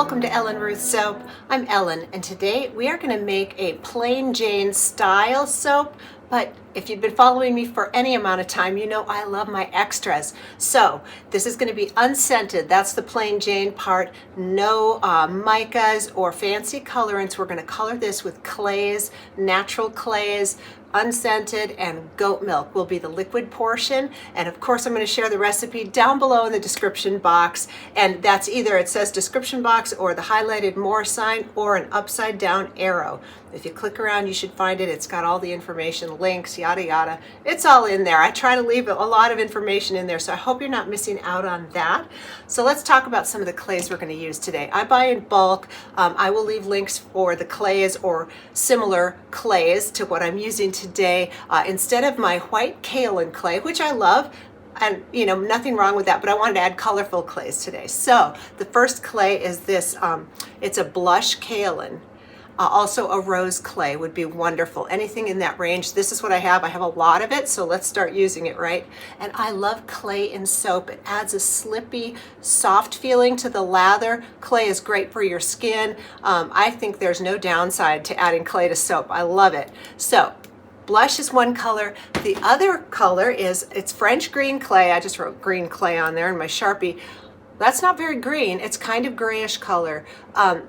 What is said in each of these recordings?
welcome to Ellen Ruth Soap. I'm Ellen, and today we are going to make a plain Jane style soap, but if you've been following me for any amount of time, you know I love my extras. So this is going to be unscented. That's the plain Jane part. No micas or fancy colorants. We're going to color this with clays, natural clays. Unscented and goat milk will be the liquid portion, and of course I'm going to share the recipe down below in the description box, and that's either it says description box or the highlighted more sign or an upside down arrow. If you click around you should find it. It's got all the information, links, yada yada. It's all in there. I try to leave a lot of information in there, so I hope you're not missing out on that. So let's talk about some of the clays we're going to use today. I buy in bulk. I will leave links for the clays or similar clays to what I'm using today. Instead of my white kaolin clay, which I love, and you know, nothing wrong with that, but I wanted to add colorful clays today. So the first clay is this, it's a blush kaolin. Also a rose clay would be wonderful. Anything in that range. This is what I have. I have a lot of it, so let's start using it, right? And I love clay in soap. It adds a slippy, soft feeling to the lather. Clay is great for your skin. I think there's no downside to adding clay to soap. I love it. So blush is one color. The other color is, it's French green clay. I just wrote green clay on there in my Sharpie. That's not very green. It's kind of grayish color.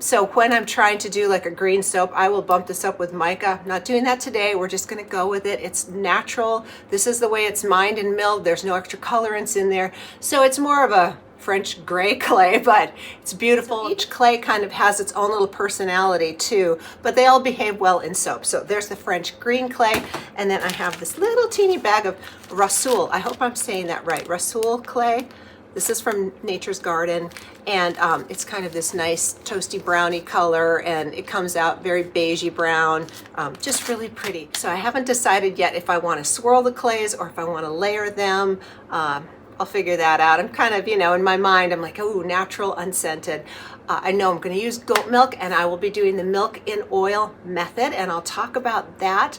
So when I'm trying to do like a green soap, I will bump this up with mica. I'm not doing that today. We're just going to go with it. It's natural. This is the way it's mined and milled. There's no extra colorants in there. So it's more of a French gray clay, but it's beautiful. Each clay kind of has its own little personality too, but they all behave well in soap. So there's the French green clay, and then I have this little teeny bag of Rasoul. I hope I'm saying that right. Rasoul clay. This is from Nature's Garden, and it's kind of this nice toasty browny color, and it comes out very beigey brown, just really pretty. So I haven't decided yet if I want to swirl the clays or if I want to layer them. I'll figure that out. I'm kind of, you know, in my mind, I'm like, oh, natural, unscented. I know I'm going to use goat milk, and I will be doing the milk in oil method, and I'll talk about that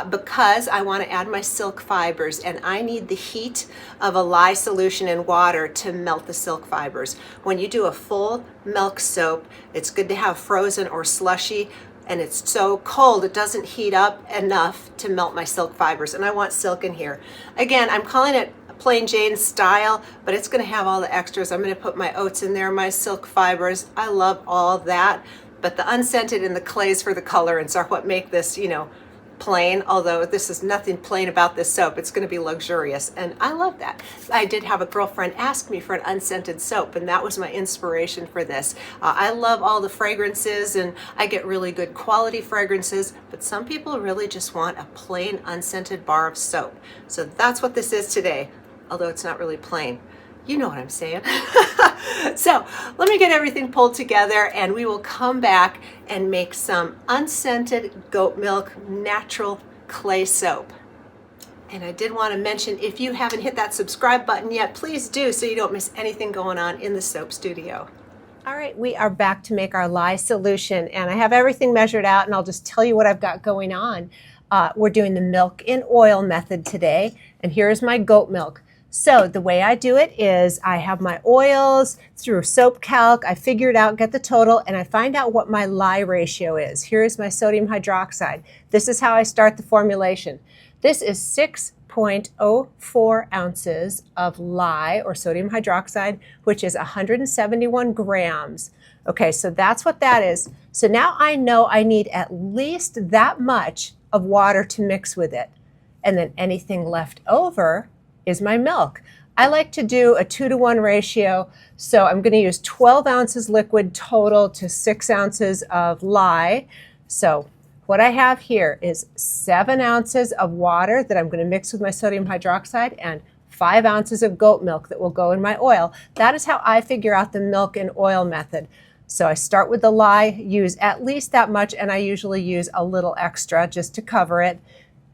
because I want to add my silk fibers, and I need the heat of a lye solution in water to melt the silk fibers. When you do a full milk soap, it's good to have frozen or slushy, and it's so cold it doesn't heat up enough to melt my silk fibers, and I want silk in here. Again, I'm calling it plain Jane style, but it's going to have all the extras. I'm going to put my oats in there, my silk fibers. I love all that, but the unscented and the clays for the colorants are what make this, you know, plain. Although this is nothing plain about this soap. It's going to be luxurious, and I love that. I did have a girlfriend ask me for an unscented soap, and that was my inspiration for this. I love all the fragrances, and I get really good quality fragrances, but some people really just want a plain unscented bar of soap. So that's what this is today. Although it's not really plain. You know what I'm saying. So let me get everything pulled together, and we will come back and make some unscented goat milk natural clay soap. And I did want to mention, if you haven't hit that subscribe button yet, please do, so you don't miss anything going on in the soap studio. All right, we are back to make our lye solution, and I have everything measured out, and I'll just tell you what I've got going on. We're doing the milk in oil method today, and here's my goat milk. So the way I do it is I have my oils through soap calc. I figure it out, get the total, and I find out what my lye ratio is. Here is my sodium hydroxide. This is how I start the formulation. This is 6.04 ounces of lye or sodium hydroxide, which is 171 grams. Okay, so that's what that is. So now I know I need at least that much of water to mix with it. And then anything left over is my milk. I like to do a 2-to-1 ratio, so I'm going to use 12 ounces liquid total to 6 ounces of lye. So what I have here is 7 ounces of water that I'm going to mix with my sodium hydroxide and 5 ounces of goat milk that will go in my oil. That is how I figure out the milk and oil method. So I start with the lye, use at least that much, and I usually use a little extra just to cover it.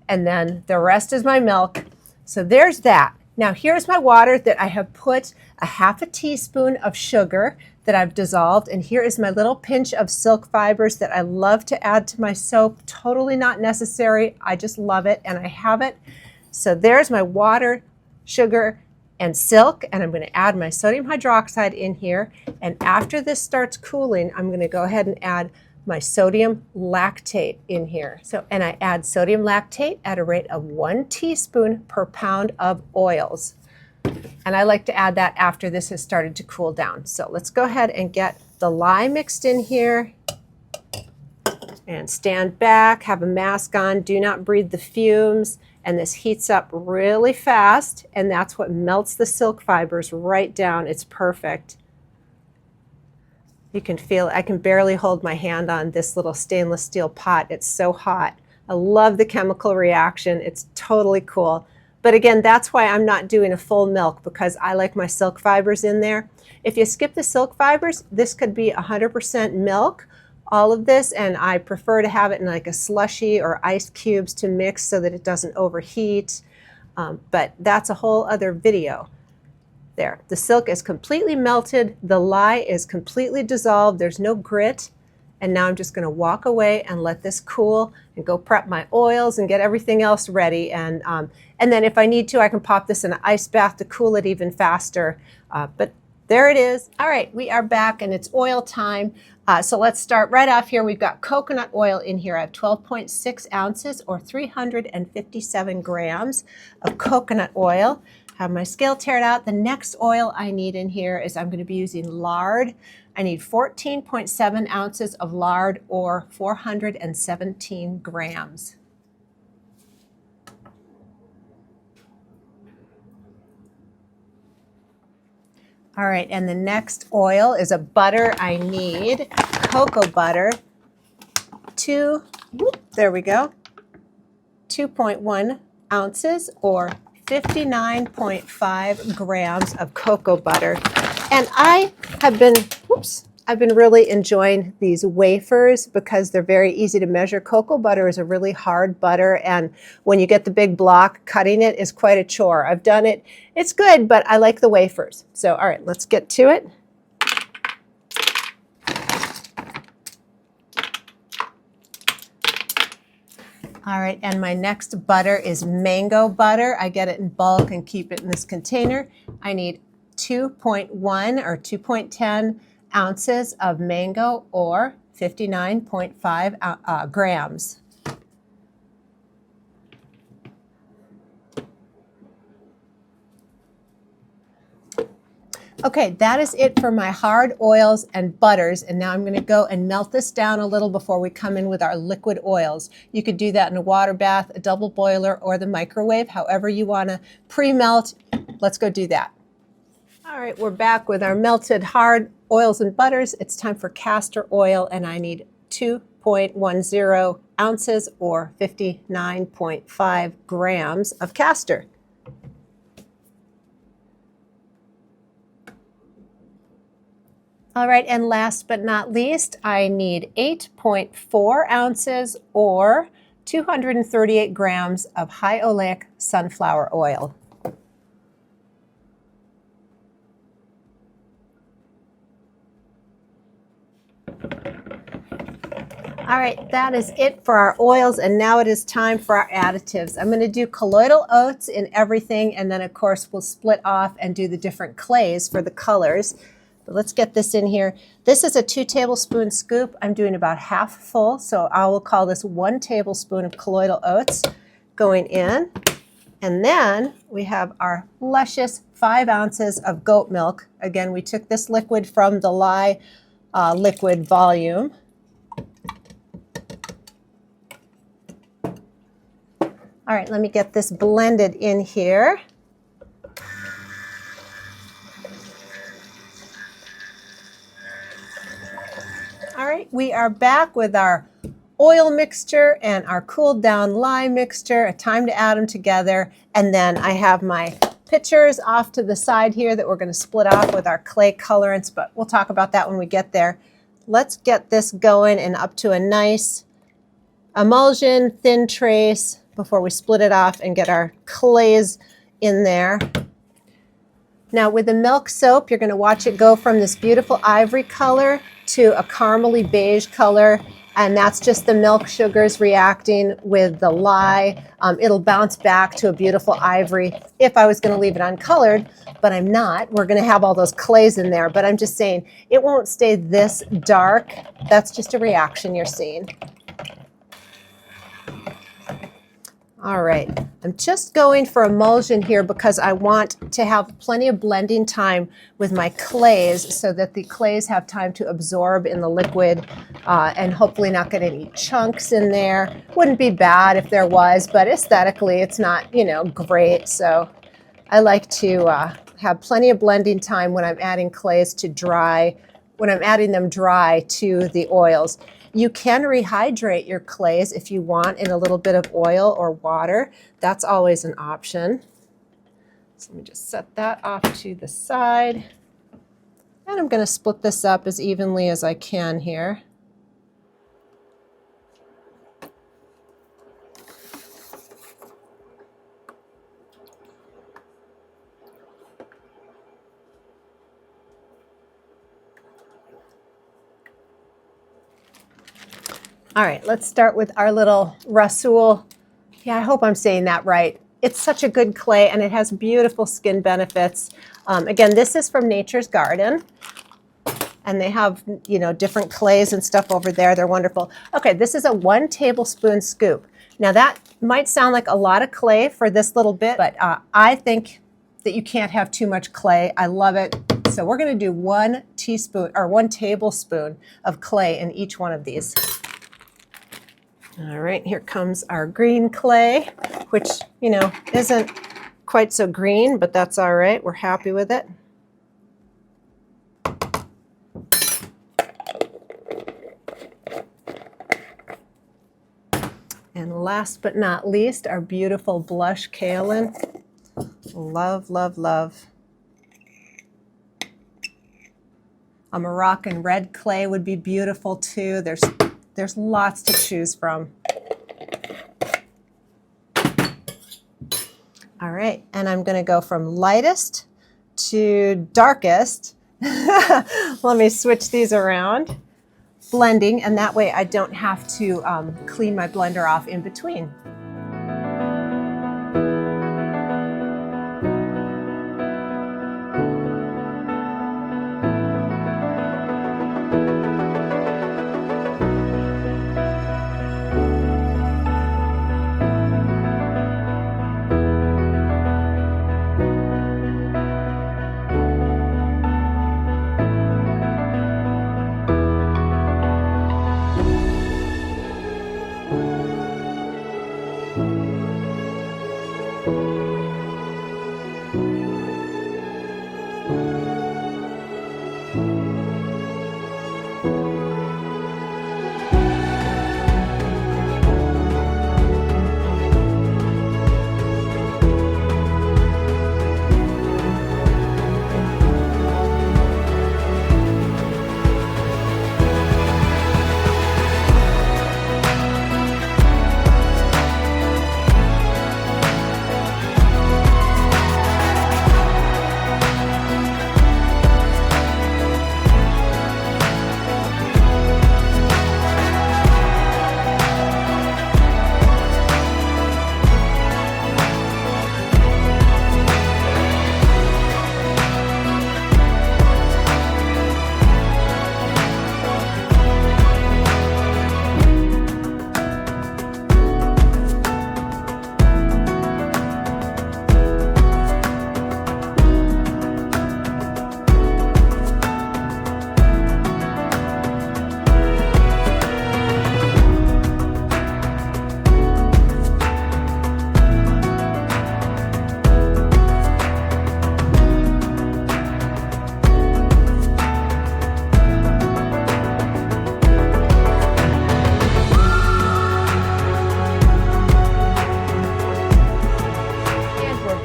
And then the rest is my milk. So there's that. Now here's my water that I have put a half a teaspoon of sugar that I've dissolved, and here is my little pinch of silk fibers that I love to add to my soap. Totally not necessary. I just love it, and I have it. So there's my water, sugar, and silk, and I'm going to add my sodium hydroxide in here. And after this starts cooling, I'm going to go ahead and add my sodium lactate in here. And I add sodium lactate at a rate of 1 teaspoon per pound of oils. And I like to add that after this has started to cool down. So let's go ahead and get the lye mixed in here. And stand back, have a mask on, do not breathe the fumes. And this heats up really fast, and that's what melts the silk fibers right down. It's perfect. You can feel it. I can barely hold my hand on this little stainless steel pot. It's so hot. I love the chemical reaction. It's totally cool. But again, that's why I'm not doing a full milk, because I like my silk fibers in there. If you skip the silk fibers, this could be 100% milk, all of this, and I prefer to have it in like a slushy or ice cubes to mix so that it doesn't overheat. But that's a whole other video. There, the silk is completely melted, the lye is completely dissolved, there's no grit, and now I'm just going to walk away and let this cool and go prep my oils and get everything else ready. And then if I need to, I can pop this in an ice bath to cool it even faster. But there it is. All right, we are back and it's oil time. So let's start right off here. We've got coconut oil in here. I have 12.6 ounces or 357 grams of coconut oil. Have my scale tared out. The next oil I need in here is I'm going to be using lard. I need 14.7 ounces of lard or 417 grams. All right, and the next oil is a butter. I need cocoa butter. There we go. 2.1 ounces or 59.5 grams of cocoa butter. And I've been really enjoying these wafers because they're very easy to measure. Cocoa butter is a really hard butter, and when you get the big block, cutting it is quite a chore. I've done it. It's good, but I like the wafers. So, all right, let's get to it. All right, and my next butter is mango butter. I get it in bulk and keep it in this container. I need 2.1 or 2.10 ounces of mango or 59.5 grams. Okay, that is it for my hard oils and butters, and now I'm going to go and melt this down a little before we come in with our liquid oils. You could do that in a water bath, a double boiler, or the microwave, however you want to pre-melt. Let's go do that. All right, we're back with our melted hard oils and butters. It's time for castor oil, and I need 2.10 ounces or 59.5 grams of castor. All right, and last but not least, I need 8.4 ounces or 238 grams of high oleic sunflower oil. All right, that is it for our oils, and now it is time for our additives. I'm going to do colloidal oats in everything, and then of course we'll split off and do the different clays for the colors. But let's get this in here. This is a 2 tablespoon scoop. I'm doing about half full, so I will call this 1 tablespoon of colloidal oats going in. And then we have our luscious 5 ounces of goat milk. Again, we took this liquid from the lye liquid volume. All right, let me get this blended in here. All right, we are back with our oil mixture and our cooled down lye mixture. A time to add them together. And then I have my pitchers off to the side here that we're going to split off with our clay colorants, but we'll talk about that when we get there. Let's get this going and up to a nice emulsion, thin trace before we split it off and get our clays in there. Now with the milk soap, you're going to watch it go from this beautiful ivory color to a caramely beige color And that's just the milk sugars reacting with the lye. It'll bounce back to a beautiful ivory if I was going to leave it uncolored, but I'm not. We're going to have all those clays in there, but I'm just saying it won't stay this dark. That's just a reaction you're seeing. All right, I'm just going for emulsion here because I want to have plenty of blending time with my clays so that the clays have time to absorb in the liquid and hopefully not get any chunks in there. Wouldn't be bad if there was, but aesthetically it's not, you know, great. So I like to have plenty of blending time when I'm adding clays to dry, when I'm adding them dry to the oils. You can rehydrate your clays if you want in a little bit of oil or water. That's always an option. So let me just set that off to the side. And I'm going to split this up as evenly as I can here. All right, let's start with our little Rasool. Yeah, I hope I'm saying that right. It's such a good clay and it has beautiful skin benefits. Again, this is from Nature's Garden. And they have, you know, different clays and stuff over there. They're wonderful. Okay, this is a 1 tablespoon scoop. Now that might sound like a lot of clay for this little bit, but I think that you can't have too much clay. I love it. So we're going to do 1 teaspoon or 1 tablespoon of clay in each one of these. All right, here comes our green clay, which, you know, isn't quite so green, but that's all right. We're happy with it. And last but not least, our beautiful blush kaolin. Love, love, love. A Moroccan red clay would be beautiful too. There's lots to choose from. All right, and I'm going to go from lightest to darkest. Let me switch these around. Blending, and that way I don't have to clean my blender off in between.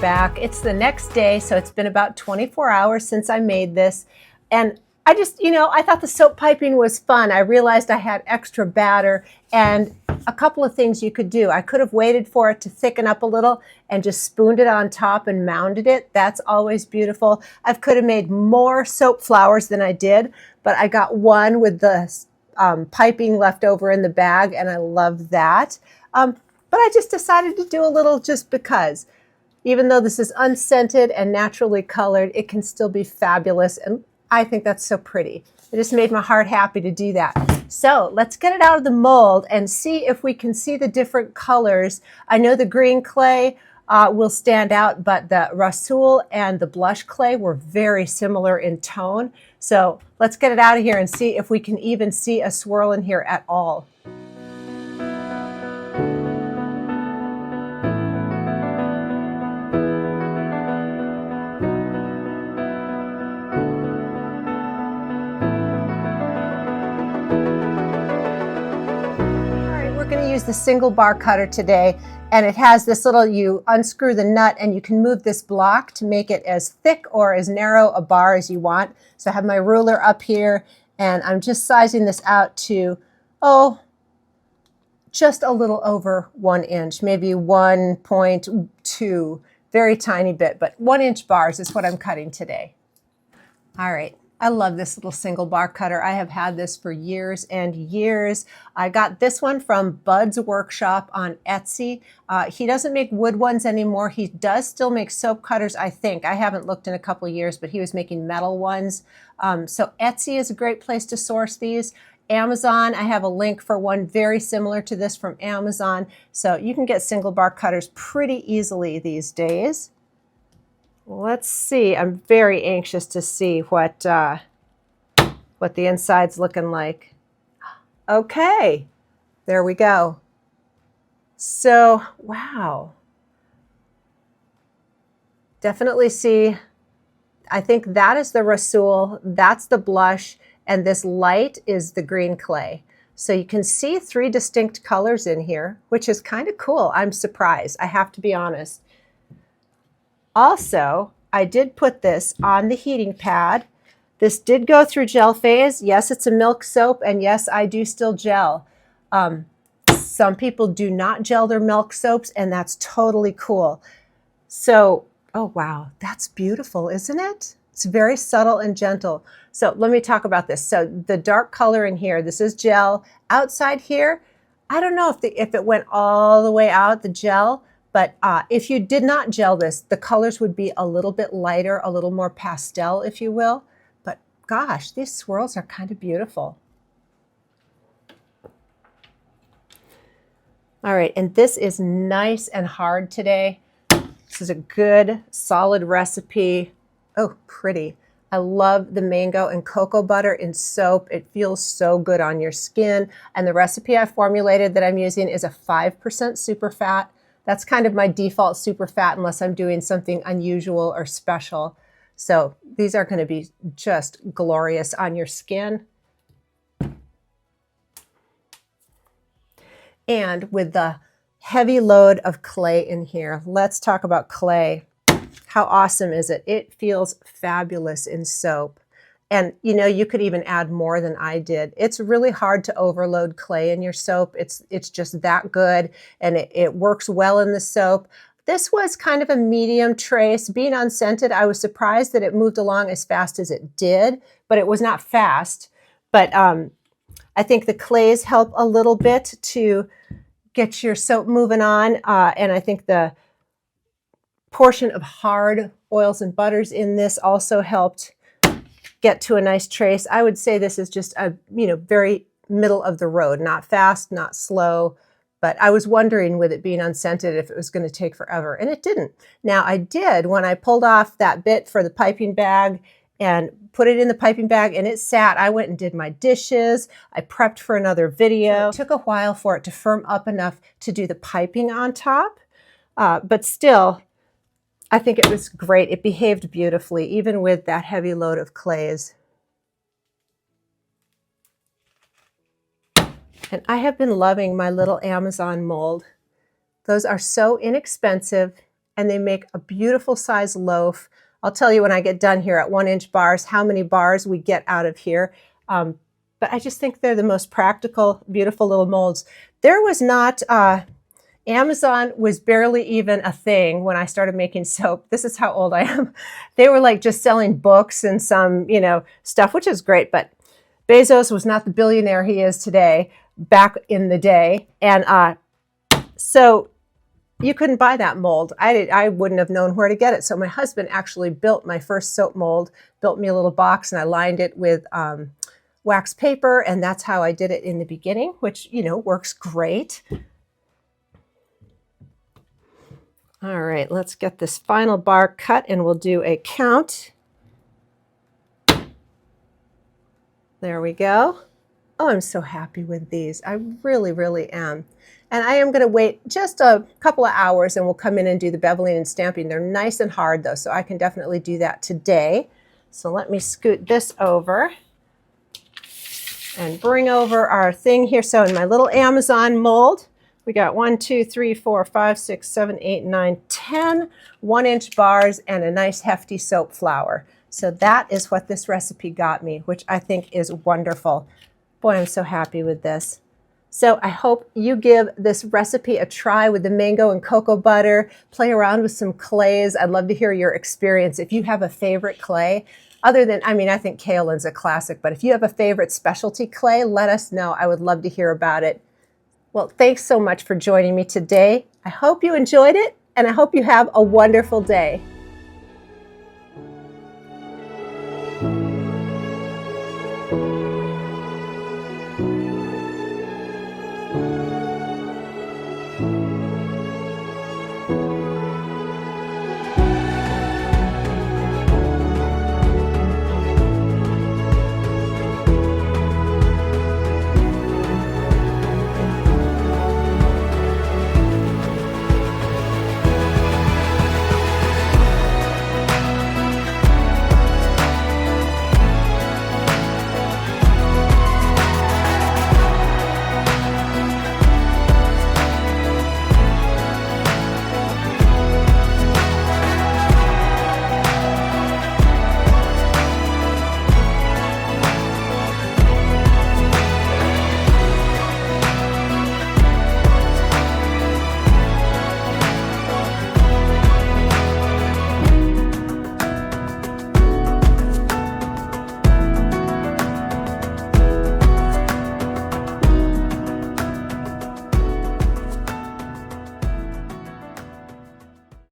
Back. It's the next day, so it's been about 24 hours since I made this. And I just, you know, I thought the soap piping was fun. I realized I had extra batter and a couple of things you could do. I could have waited for it to thicken up a little and just spooned it on top and mounded it. That's always beautiful. I could have made more soap flowers than I did, but I got one with the piping left over in the bag, and I love that. But I just decided to do a little just because. Even though this is unscented and naturally colored, it can still be fabulous, and I think that's so pretty. It just made my heart happy to do that. So let's get it out of the mold and see if we can see the different colors. I know the green clay will stand out, but the Rasool and the blush clay were very similar in tone. So let's get it out of here and see if we can even see a swirl in here at all. Use the single bar cutter today, and it has this little, you unscrew the nut and you can move this block to make it as thick or as narrow a bar as you want. So I have my ruler up here and I'm just sizing this out to, just a little over 1 inch, maybe 1.2, very tiny bit, but 1 inch bars is what I'm cutting today. All right. I love this little single bar cutter. I have had this for years and years. I got this one from Bud's Workshop on Etsy. He doesn't make wood ones anymore. He does still make soap cutters, I think. I haven't looked in a couple of years, but he was making metal ones. So Etsy is a great place to source these. Amazon, I have a link for one very similar to this from Amazon. So you can get single bar cutters pretty easily these days. Let's see. I'm very anxious to see what the inside's looking like. Okay, there we go. So, wow. Definitely see, I think that is the Rasool, that's the blush, and this light is the green clay. So you can see 3 distinct colors in here, which is kind of cool. I'm surprised, I have to be honest. Also, I did put this on the heating pad. This did go through gel phase. Yes, it's a milk soap, and yes, I do still gel. Some people do not gel their milk soaps, and that's totally cool. So, oh wow, that's beautiful, isn't it? It's very subtle and gentle. So let me talk about this. So the dark color in here, this is gel. Outside here, I don't know if it went all the way out, the gel, but if you did not gel this, the colors would be a little bit lighter, a little more pastel, if you will. But gosh, these swirls are kind of beautiful. All right, and this is nice and hard today. This is a good, solid recipe. Oh, pretty. I love the mango and cocoa butter in soap. It feels so good on your skin. And the recipe I formulated that I'm using is a 5% super fat. That's kind of my default super fat unless I'm doing something unusual or special. So these are going to be just glorious on your skin. And with the heavy load of clay in here, let's talk about clay. How awesome is it? It feels fabulous in soap. And you know, you could even add more than I did. It's really hard to overload clay in your soap. It's just that good, and it works well in the soap. This was kind of a medium trace. Being unscented, I was surprised that it moved along as fast as it did, but it was not fast. But I think the clays help a little bit to get your soap moving on, and I think the portion of hard oils and butters in this also helped get to a nice trace. I would say this is just a, very middle of the road, not fast, not slow, but I was wondering with it being unscented if it was going to take forever, and it didn't. Now I did, when I pulled off that bit for the piping bag and put it in the piping bag and it sat, I went and did my dishes. I prepped for another video. It took a while for it to firm up enough to do the piping on top, but still, I think it was great. It behaved beautifully, even with that heavy load of clays. And I have been loving my little Amazon mold. Those are so inexpensive, and they make a beautiful size loaf. I'll tell you when I get done here at 1 inch bars, how many bars we get out of here. But I just think they're the most practical, beautiful little molds. There was not... Amazon was barely even a thing when I started making soap. This is how old I am. They were like just selling books and some, stuff, which is great, but Bezos was not the billionaire he is today back in the day. And so you couldn't buy that mold. I wouldn't have known where to get it. So my husband actually built my first soap mold, built me a little box, and I lined it with wax paper. And that's how I did it in the beginning, which, you know, works great. All right, let's get this final bar cut and we'll do a count. There we go. Oh, I'm so happy with these. I really, really am. And I am going to wait just a couple of hours and we'll come in and do the beveling and stamping. They're nice and hard though, so I can definitely do that today. So let me scoot this over and bring over our thing here. So in my little Amazon mold, we got 1, 2, 3, 4, 5, 6, 7, 8, 9, 10 1-inch bars and a nice hefty soap flower. So that is what this recipe got me, which I think is wonderful. Boy, I'm so happy with this. So I hope you give this recipe a try with the mango and cocoa butter. Play around with some clays. I'd love to hear your experience. If you have a favorite clay, other than, I mean, I think kaolin's a classic, but if you have a favorite specialty clay, let us know. I would love to hear about it. Well, thanks so much for joining me today. I hope you enjoyed it, and I hope you have a wonderful day.